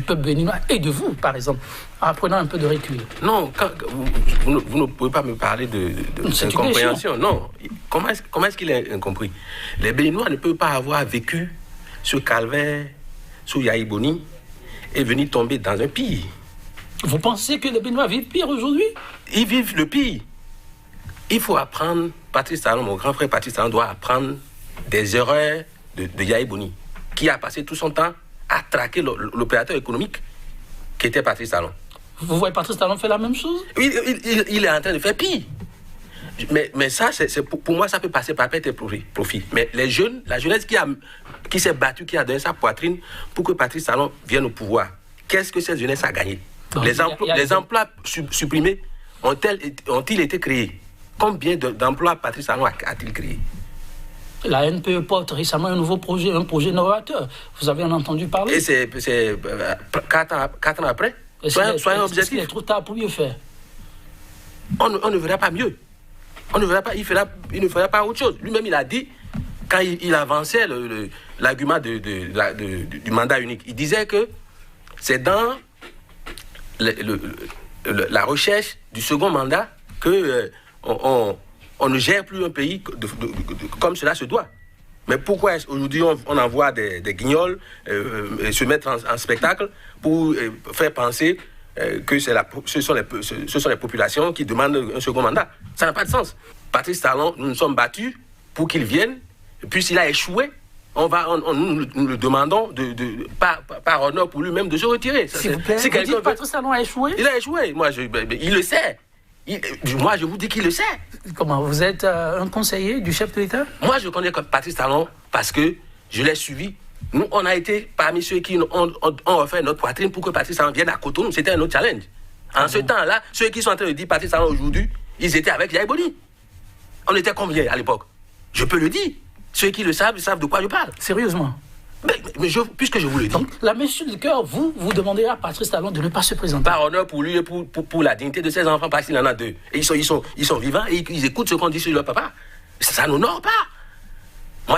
peuple béninois et de vous, par exemple, en prenant un peu de recul? Non, vous ne pouvez pas me parler d'incompréhension. Non. Comment est-ce qu'il est incompris? Les Béninois ne peuvent pas avoir vécu ce calvaire sous Yahya Boni et venir tomber dans un pire. Vous pensez que les Béninois vivent pire aujourd'hui? Ils vivent le pire. Il faut apprendre, Patrice Talon, mon grand frère Patrice Talon, doit apprendre des erreurs de Yahya Boni, qui a passé tout son temps à traquer l'opérateur économique qui était Patrice Talon. Vous voyez Patrice Talon faire la même chose? Il est en train de faire pire. Mais ça, pour moi, ça peut passer par perte et profit. Mais les jeunes, la jeunesse qui s'est battue, qui a donné sa poitrine pour que Patrice Talon vienne au pouvoir, qu'est-ce que cette jeunesse a gagné? Donc, les emplois supprimés ont-ils été créés? Combien d'emplois Patrice Talon a-t-il créé? La NPE porte récemment un nouveau projet, un projet novateur. Vous avez en entendu parler? Et c'est 4 ans après? Soyons objectifs. Il est trop tard pour mieux faire. On ne verra pas mieux. On ne verra pas, il ne fera pas autre chose. Lui-même, il a dit, quand il avançait l'argument du mandat unique, il disait que c'est dans la recherche du second mandat que on ne gère plus un pays comme cela se doit. Mais pourquoi aujourd'hui on envoie des guignols se mettre en spectacle pour faire penser que ce sont les populations qui demandent un second mandat? Ça n'a pas de sens. Patrice Talon, nous nous sommes battus pour qu'il vienne, et puis s'il a échoué, nous le demandons par honneur pour lui-même de se retirer. S'il vous plaît, vous dites Patrice Talon a échoué? Il a échoué. Il le sait. Moi, je vous dis qu'il le sait. Comment? Vous êtes un conseiller du chef de l'État? Moi, je connais Patrice Talon parce que je l'ai suivi. Nous, on a été parmi ceux qui ont refait notre poitrine pour que Patrice Talon vienne à Cotonou. C'était un autre challenge. En ce temps-là, ceux qui sont en train de dire Patrice Talon aujourd'hui, ils étaient avec Yahya Boni. On était combien à l'époque? Je peux le dire. Ceux qui le savent, ils savent de quoi je parle. Sérieusement? Puisque je vous le dis. Donc, la messe du cœur, vous demandez à Patrice Talon de ne pas se présenter. Par honneur pour lui et pour la dignité de ses enfants, parce qu'il en a deux. Et ils sont vivants et ils écoutent ce qu'on dit sur leur papa. Ça n'honore pas.